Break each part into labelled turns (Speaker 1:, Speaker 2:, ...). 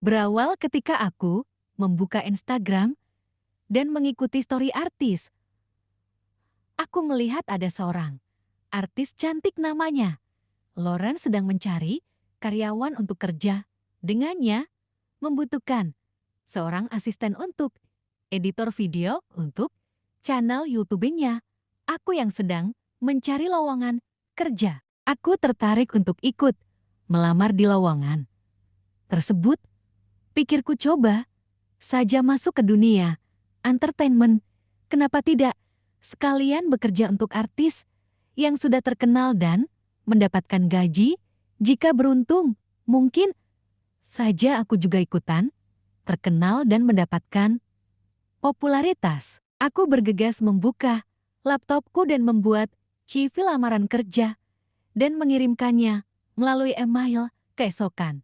Speaker 1: Berawal ketika aku membuka Instagram dan mengikuti story artis. Aku melihat ada seorang artis cantik namanya. Lauren sedang mencari karyawan untuk kerja. Dengannya membutuhkan seorang asisten untuk editor video untuk channel YouTube-nya. Aku yang sedang mencari lowongan kerja. Aku tertarik untuk ikut melamar di lowongan tersebut. Pikirku coba saja masuk ke dunia entertainment. Kenapa tidak sekalian bekerja untuk artis yang sudah terkenal dan mendapatkan gaji? Jika beruntung, mungkin saja aku juga ikutan terkenal dan mendapatkan popularitas. Aku bergegas membuka laptopku dan membuat CV lamaran kerja dan mengirimkannya melalui email keesokan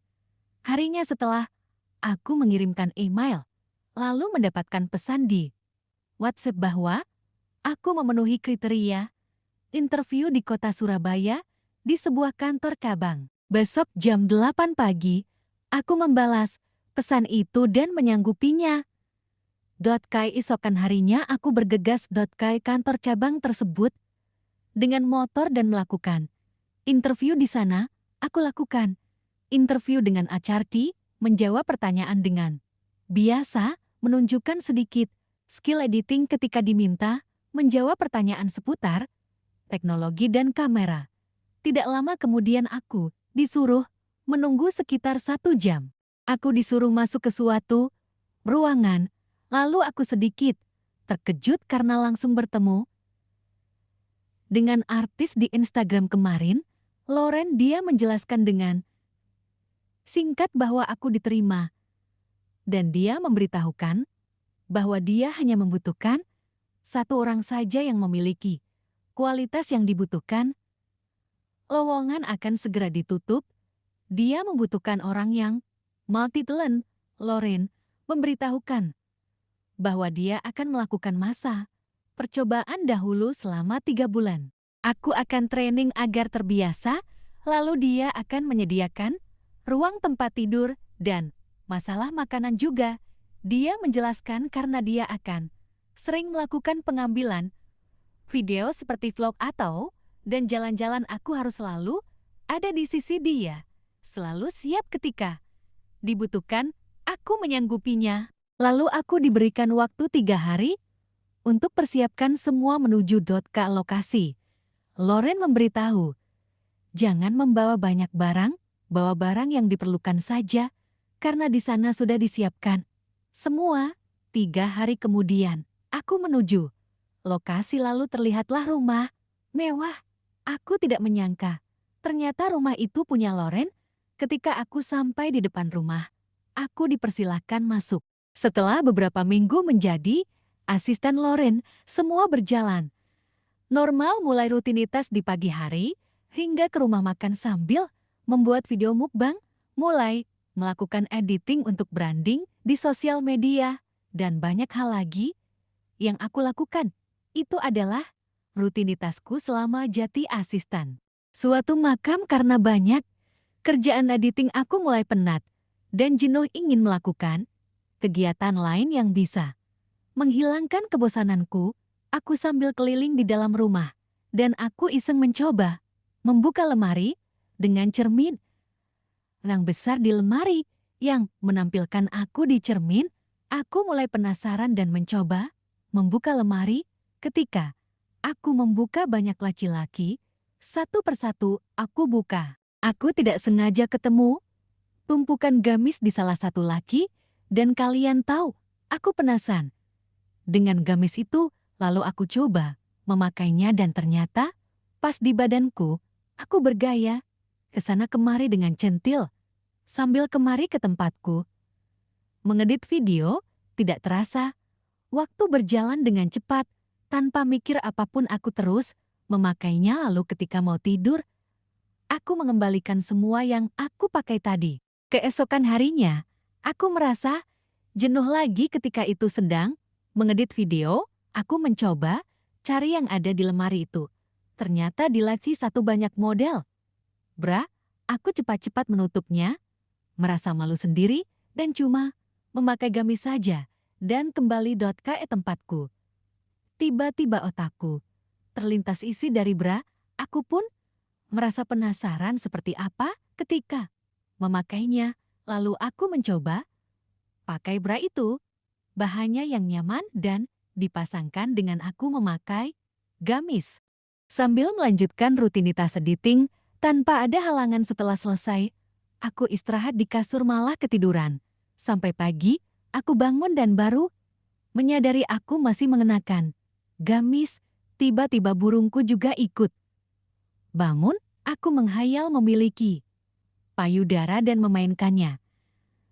Speaker 1: harinya. Setelah aku mengirimkan email, lalu mendapatkan pesan di WhatsApp bahwa aku memenuhi kriteria interview di kota Surabaya di sebuah kantor cabang. Besok jam 8 pagi, aku membalas pesan itu dan menyanggupinya. Esokan harinya aku bergegas kantor cabang tersebut dengan motor dan melakukan interview di sana. Aku lakukan interview dengan HRD, menjawab pertanyaan dengan biasa, menunjukkan sedikit skill editing ketika diminta, menjawab pertanyaan seputar teknologi dan kamera. Tidak lama kemudian aku disuruh menunggu sekitar 1 jam. Aku disuruh masuk ke suatu ruangan, lalu aku sedikit terkejut karena langsung bertemu dengan artis di Instagram kemarin. Lauren, dia menjelaskan dengan singkat bahwa aku diterima. Dan dia memberitahukan bahwa dia hanya membutuhkan satu orang saja yang memiliki kualitas yang dibutuhkan. Lowongan akan segera ditutup. Dia membutuhkan orang yang multi-talent. Lauren memberitahukan bahwa dia akan melakukan masa percobaan dahulu selama 3 bulan. Aku akan training agar terbiasa, lalu dia akan menyediakan ruang tempat tidur dan masalah makanan juga. Dia menjelaskan karena dia akan sering melakukan pengambilan video seperti vlog atau dan jalan-jalan. Aku harus selalu ada di sisi dia, selalu siap ketika dibutuhkan. Aku menyanggupinya. Lalu aku diberikan waktu 3 hari untuk persiapkan semua menuju ke lokasi. Lauren memberitahu, jangan membawa banyak barang, bawa barang yang diperlukan saja, karena di sana sudah disiapkan semua. 3 hari kemudian, aku menuju lokasi lalu terlihatlah rumah mewah. Aku tidak menyangka, ternyata rumah itu punya Lauren. Ketika aku sampai di depan rumah, aku dipersilahkan masuk. Setelah beberapa minggu menjadi asisten Lauren, semua berjalan normal, mulai rutinitas di pagi hari hingga ke rumah makan sambil membuat video mukbang, mulai melakukan editing untuk branding di sosial media, dan banyak hal lagi yang aku lakukan. Itu adalah rutinitasku selama jadi asisten. Suatu makam karena banyak kerjaan editing, aku mulai penat dan jenuh, ingin melakukan kegiatan lain yang bisa menghilangkan kebosananku. Aku sambil keliling di dalam rumah, dan aku iseng mencoba membuka lemari dengan cermin yang besar di lemari yang menampilkan aku di cermin. Aku mulai penasaran dan mencoba membuka lemari. Ketika aku membuka banyak laki-laki, satu persatu aku buka. Aku tidak sengaja ketemu tumpukan gamis di salah satu laki, dan kalian tahu, aku penasaran dengan gamis itu. Lalu aku coba memakainya dan ternyata pas di badanku. Aku bergaya kesana kemari dengan centil sambil kemari ke tempatku mengedit video. Tidak terasa waktu berjalan dengan cepat. Tanpa mikir apapun aku terus memakainya. Lalu ketika mau tidur, aku mengembalikan semua yang aku pakai tadi. Keesokan harinya, aku merasa jenuh lagi. Ketika itu sedang mengedit video, aku mencoba cari yang ada di lemari itu. Ternyata dilaci satu banyak model. Aku cepat-cepat menutupnya, merasa malu sendiri dan cuma memakai gamis saja dan kembali ke tempatku. Tiba-tiba otakku terlintas isi dari bra. Aku pun merasa penasaran seperti apa ketika memakainya. Lalu aku mencoba pakai bra itu. Bahannya yang nyaman dan dipasangkan dengan aku memakai gamis. Sambil melanjutkan rutinitas editing tanpa ada halangan. Setelah selesai, aku istirahat di kasur malah ketiduran. Sampai pagi, aku bangun dan baru menyadari aku masih mengenakan gamis. Tiba-tiba burungku juga ikut bangun. Aku menghayal memiliki payudara dan memainkannya.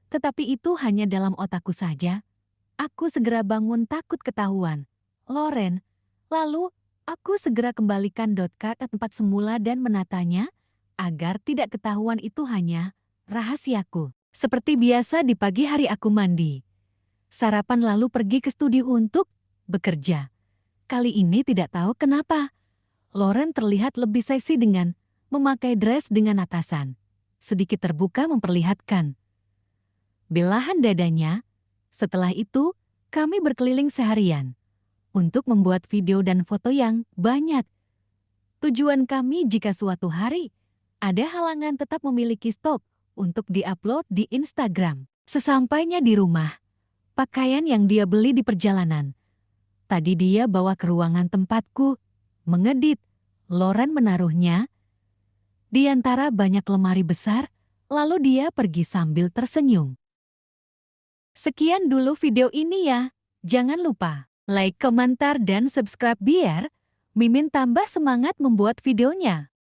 Speaker 1: Tetapi itu hanya dalam otakku saja. Aku segera bangun takut ketahuan Loren. Lalu aku segera kembalikan ke tempat semula dan menatanya agar tidak ketahuan itu hanya rahasiaku. Seperti biasa di pagi hari aku mandi, sarapan lalu pergi ke studio untuk bekerja. Kali ini tidak tahu kenapa Loren terlihat lebih seksi dengan memakai dress dengan atasan sedikit terbuka memperlihatkan belahan dadanya. Setelah itu, kami berkeliling seharian untuk membuat video dan foto yang banyak. Tujuan kami jika suatu hari ada halangan tetap memiliki stok untuk diupload di Instagram. Sesampainya di rumah, pakaian yang dia beli di perjalanan tadi dia bawa ke ruangan tempatku mengedit. Loren menaruhnya di antara banyak lemari besar, lalu dia pergi sambil tersenyum. Sekian dulu video ini ya. Jangan lupa like, komentar, dan subscribe biar Mimin tambah semangat membuat videonya.